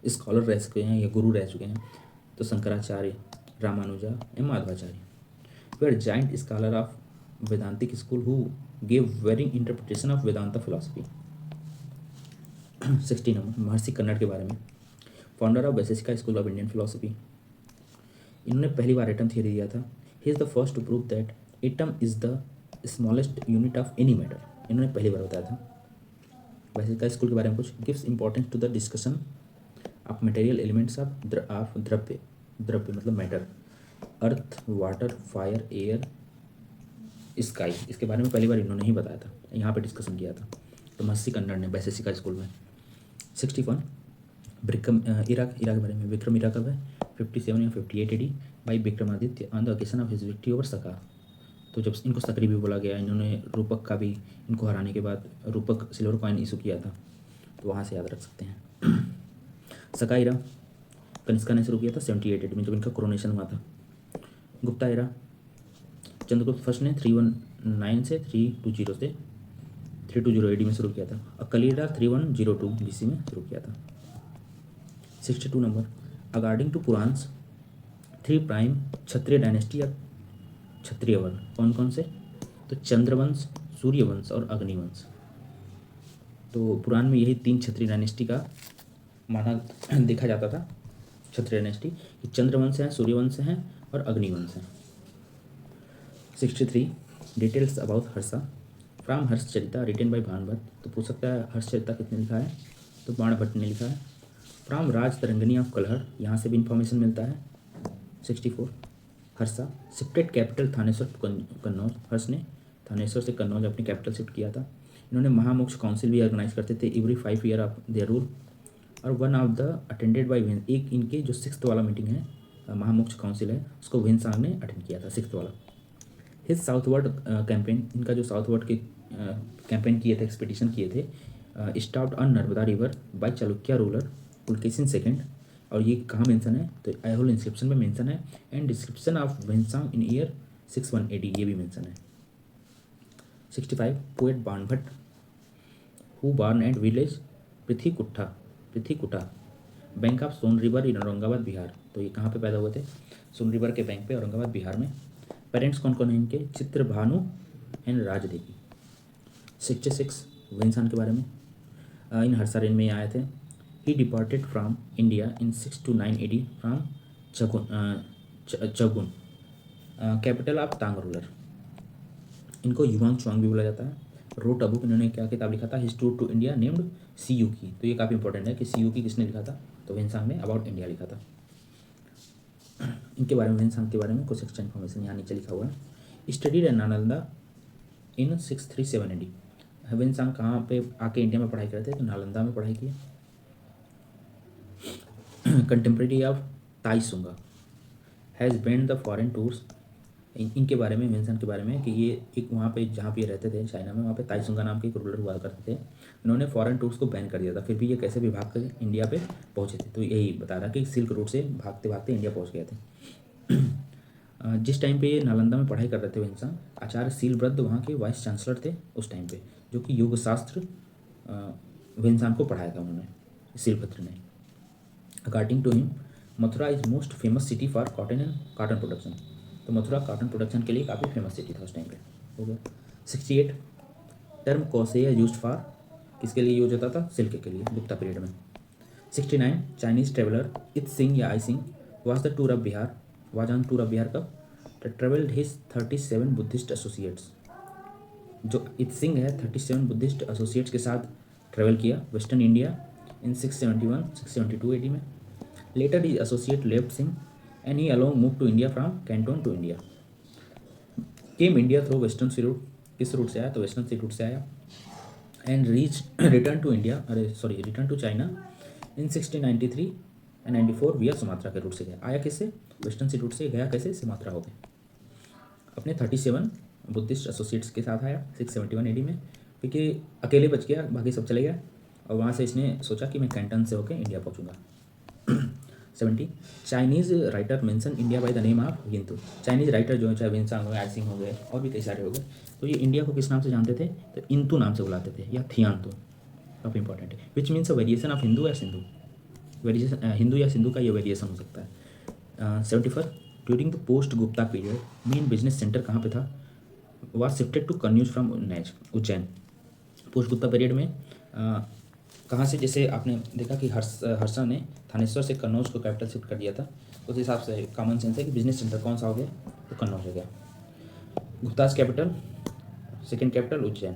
स्कॉलर रह चुके हैं या गुरु रह चुके हैं? तो Shankaracharya, Ramanuja and Madhvacharya they are giant scholar of Vedantic school who gave varying interpretation of Vedanta philosophy. 60 number Maharshi Kanad के बारे में, founder of Vaisheshika school of Indian philosophy. इन्होंने पहली बार एटम थियरी दिया था। He is the first to prove that atom is the smallest unit of any matter. इन्होंने पहली बार बताया था। वैशेषिका स्कूल के बारे में कुछ gives importance to the discussion of material elements of dravya, द्रव्य मतलब matter, earth, water, fire, air, sky. इसके बारे में पहली बार इन्होंने ही बताया था, यहाँ पे डिस्कशन किया था। तो महर्षि कन्नड़ ने वैशेषिका स्कूल में। 61 विक्रम इराक के बारे में, विक्रम इरा कब है 57 या 58 AD by Vikramaditya on the occasion of his victory over सका। तो जब इनको सकरी भी बोला गया, इन्होंने रूपक का भी इनको हराने के बाद रूपक सिल्वर कॉइन इशू किया था, तो वहाँ से याद रख सकते हैं। सका इरा कनिष्का ने शुरू किया था 78 AD में जब इनका कोरोनेशन हुआ था। गुप्ता इरा चंद्रगुप्त फर्स्ट ने 319 से 320 AD में शुरू किया था। अक्कली इरा 3102 BC में शुरू किया था। 62 नंबर according to Puranas 3 prime Kshatriya dynasty या क्षत्रिय वर्ण कौन कौन से, तो चंद्रवंश, सूर्यवंश और अग्निवंश। तो पुराण में यही 3 क्षत्रिय डायनेस्टी का माना देखा जाता था। क्षत्रिय डायनेस्टी चंद्रवंश है, सूर्यवंश हैं और अग्निवंश हैं। 63 details about Harsha from Harshacharita written by Banabhatta. तो पूछ सकता है हर्षचरिता किसने लिखा है, तो बाणभट्ट ने लिखा है। फ्रॉम राज तरंगिनी ऑफ कलहर, यहाँ से भी इंफॉर्मेशन मिलता है। 64 Harsha shifted capital Thaneshwar to Kannauj. Harsh ने थानेश्वर से कन्नौज अपनी कैपिटल शिफ्ट किया था। इन्होंने महामोक्ष काउंसिल भी ऑर्गेनाइज करते थे every 5 year of their rule, और one of the attended by वेन, एक इनके जो 6th वाला मीटिंग है महामोक्ष काउंसिल है उसको वेनसांग ने अटेंड किया था 6th वाला। हिज साउथवर्ड कैंपेन, इनका जो साउथवर्ड के कैंपेन किए थे, एक्सपीडिशन किए थे, stopped on Narmada river by Chalukya ruler Pulakeshin second. और ये कहाँ मेंशन है, तो ऐहोल इंस्क्रिप्शन में मेंशन है। And description of Hiuen Tsang in year 61 AD ये भी मेंशन है। 65 poet Banabhatta who born at village Prithvikuta bank of Son river in Aurangabad Bihar. तो ये कहाँ पे पैदा हुए थे, सोन रिवर के बैंक पे औरंगाबाद बिहार में। पेरेंट्स कौन कौन हैं इनके, चित्रभानु एंड राजदेवी। 66 वेनसान के बारे में, इन हर्षा रेन में आए थे। He departed from India in 6 to 9 AD from Changan capital of Tang ruler. इनको युवांग चुआंग भी बोला जाता है। रोट अ बुक, इन्होंने क्या किताब लिखा था, history to India named CU की। तो ये काफ़ी इंपॉर्टेंट है कि CU की किसने लिखा था, तो वेनसांग ने अबाउट इंडिया लिखा था। इनके बारे में, वेनसांग के बारे में कुछ एक्स्ट्रा इन्फॉर्मेशन यहाँ नीचे लिखा हुआ है। Studied at Nalanda in 637 AD। Xuanzang कहाँ पे आके इंडिया में पढ़ाई करते थे, तो नालंदा में पढ़ाई की। Contemporary of Taisung has banned the foreign tours. इनके बारे में, वेनसान के बारे में, कि ये एक वहाँ पे जहाँ पे रहते थे चाइना में, वहाँ पे ताइसुंगा नाम के एक रूलर हुआ करते थे। इन्होंने फॉरेन टूर्स को बैन कर दिया था, फिर भी ये कैसे भी भाग कर इंडिया पे पहुँचे थे। तो यही बता रहा कि सिल्क रूट से भागते भागते इंडिया पहुँच गए थे। जिस टाइम पे ये नालंदा में पढ़ाई कर रहे थे वेनसान, आचार्य शीलभद्र वहाँ के वाइस चांसलर थे उस टाइम पे, जो कि योग शास्त्र वेनसान को पढ़ाया था उन्होंने, शीलभद्र ने। According to him Mathura is most famous city for cotton and cotton production. तो मथुरा कॉटन प्रोडक्शन के लिए काफ़ी फेमस सिटी था उस टाइम पे। हो गया। 68 टर्म कौशेया यूज फॉर, किसके लिए यूज होता था, सिल्क के लिए, गुप्ता पीरियड में। 69 चाइनीज ट्रेवलर इत सिंह या I Tsing was the tour of Bihar, was on tour of Bihar कब, the travelled his 37 Buddhist associates. जो इत सिंह है 37 बुद्धिस्ट एसोसिएट्स के साथ ट्रेवल किया वेस्टर्न इंडिया इन 672 AD में। Later his associate left Singh and he along move to India from Canton to India. Came India through western sea route, किस route से आया, तो वेस्टर्न सी रूट से आया। And return to India, return to China in 1693 and 94 via Sumatra के root से गया। आया किससे, वेस्टर्न सी रूट से, गया कैसे, सुमात्रा हो गया। अपने 37 बुद्धिस्ट एसोसिएट्स के साथ आया 671 AD में, क्योंकि अकेले बच गया, बाकी सब चले गए। और वहाँ से इसने सोचा कि मैं कैंटन से होकर इंडिया पहुँचूंगा। 70 Chinese writer mention India by the name of Hindu. Chinese writer जो है, चाहे वेनसांग हो गए, आइसिंग हो गए, और भी कई सारे हो गए, तो ये इंडिया को किस नाम से जानते थे, तो इंतु नाम से बुलाते थे, या थियांतु, काफ़ी इंपॉर्टेंट है। Which means a variation of Hindu या सिंधु, वेरिएशन हिंदू या सिंधु का ये वेरिएशन हो सकता है। 74 during the post Gupta period main business centre कहाँ पे था, was shifted to Kannauj from Ujjain. Post Gupta period में कहाँ से, जैसे आपने देखा कि हर्षा ने थानेश्वर से कन्नौज को कैपिटल शिफ्ट कर दिया था, उस हिसाब से कॉमन सेंस है कि बिजनेस सेंटर कौन सा हो गया, तो कन्नौज हो गया। Gupta's capital, second capital Ujjain,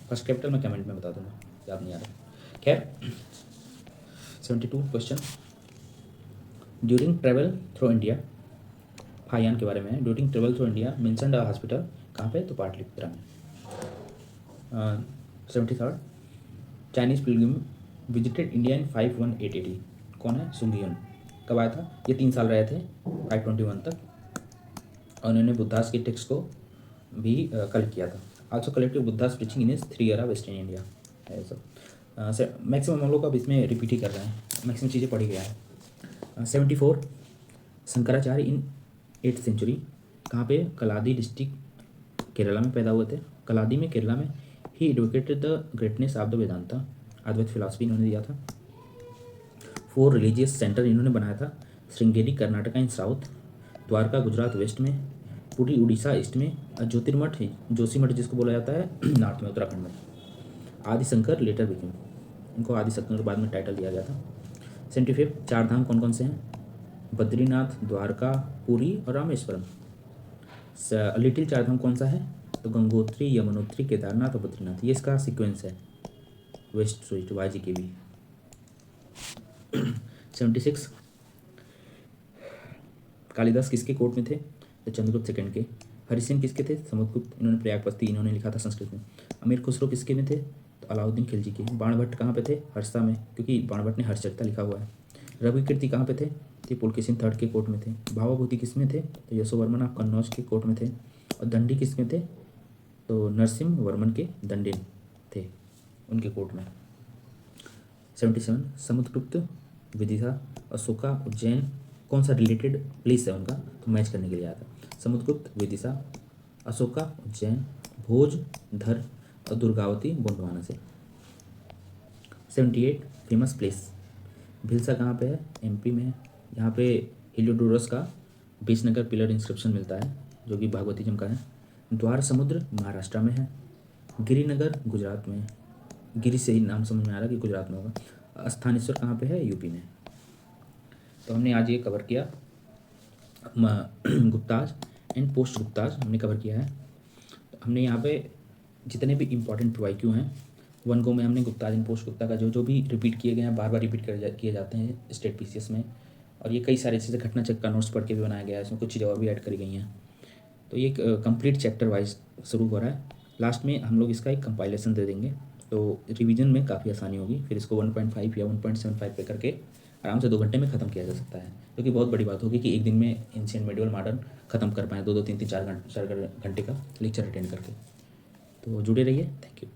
first capital मैं कमेंट में बता दूंगा, याद नहीं आ रहा। खैर 72 question, during travel through India, फायान के बारे में है। During travel through India mentioned अ हॉस्पिटल, कहाँ पे, तो पाटलिपुत्रा में। 73 Chinese Pilgrim visited India in 518 AD, कौन है, सुंगियन। कब आया था, ये 3 साल रहे थे 521 तक, और उन्होंने बुद्धास के टेक्स्ट को भी कलेक्ट किया था। Also collected Buddhas preaching in his 3 era western India है सब। मैक्सिमम हम लोग अब इसमें रिपीट ही कर रहे हैं, मैक्सिमम चीज़ें पढ़ी गया है। 74 शंकराचार्य इन 8th century, कहाँ पे, कलादी डिस्ट्रिक्ट केरला में पैदा हुए थे। कलादी में, केरला में। He advocated the greatness of the Vedanta, Advaita philosophy इन्होंने दिया था। 4 रिलीजियस सेंटर इन्होंने बनाया था, Sringeri Karnataka in south, Dwarka Gujarat west में, पुरी उड़ीसा ईस्ट में, ज्योतिर्मठ जोशीमठ जिसको बोला जाता है नॉर्थ में, उत्तराखंड में। आदिशंकर लेटर बिकेम, इनको आदिशंकर बाद में टाइटल दिया गया था। 75 चार धाम कौन कौन से हैं, बद्रीनाथ, द्वारका, पुरी और रामेश्वरम। लिटिल चार धाम कौन सा है, तो गंगोत्री, यमुनोत्री, केदारनाथ और बद्रीनाथ, ये इसका सीक्वेंस है, वेस्ट टू ईस्ट वाई जी के भी। 76 कालिदास किसके कोर्ट में थे, तो चंद्रगुप्त सेकंड के। हरिसेन किसके थे, समुद्रगुप्त, इन्होंने प्रयागपति इन्होंने लिखा था संस्कृत में। अमीर खुसरो किसके में थे, तो अलाउद्दीन खिलजी के। बाणभट्ट कहाँ पे थे, हर्षा में, क्योंकि बाणभट्ट ने हर्षचरिता लिखा हुआ है। रविकीर्ति कहाँ पे थे, तो पुलकेशिन थर्ड के कोर्ट में थे। भावाभूति किस में थे, तो यशोवर्मन ऑफ कन्नौज के कोर्ट में थे। और दंडी किस में थे, तो नरसिम्ह वर्मन के दंडिन थे, उनके कोर्ट में। 77 समुद्रगुप्त, विदिशा, अशोका, उज्जैन, कौन सा रिलेटेड प्लेस है उनका, तो मैच करने के लिए आया था। समुद्रगुप्त, विदिशा, अशोका, उज्जैन, भोज, धर और दुर्गावती गोंडवाना से। 78 फेमस प्लेस, भिलसा कहाँ पे है, एमपी में है। यहाँ पे हेलियोडोरस का बीसनगर पिलर इंस्क्रिप्शन मिलता है, जो कि भागवतीजम का है। द्वार समुद्र महाराष्ट्र में है। गिरिनगर गुजरात में है, गिरी से ही नाम समझ में आ रहा है कि गुजरात में होगा। स्थानेश्वर कहाँ पे है, यूपी में। तो हमने आज ये कवर किया, गुप्ताज एंड पोस्ट गुप्ताज हमने कवर किया है। तो हमने यहाँ पे जितने भी इंपॉर्टेंट वाईक्यू हैं, 1 गो में हमने गुप्ताज एंड पोस्ट गुप्ता का जो भी रिपीट किए गए हैं, बार बार रिपीट किए जाते हैं स्टेट पीसीएस में। और ये कई सारी चीज़ें घटना चक्र का नोट्स पढ़ के भी बनाया गया है, इसमें कुछ चीज़ें और भी ऐड करी गई हैं। तो ये एक कंप्लीट चैप्टर वाइज शुरू हो रहा है। लास्ट में हम लोग इसका एक कंपाइलेशन दे देंगे, तो रिवीजन में काफ़ी आसानी होगी। फिर इसको 1.5 या 1.75 पे करके आराम से 2 घंटे में ख़त्म किया जा सकता है, क्योंकि बहुत बड़ी बात होगी कि एक दिन में एंशिएंट मेडिवल मॉडर्न ख़त्म कर पाएँ, 2-2 3-3 4 घंटे का लेक्चर अटेंड करके। तो जुड़े रहिए, थैंक यू।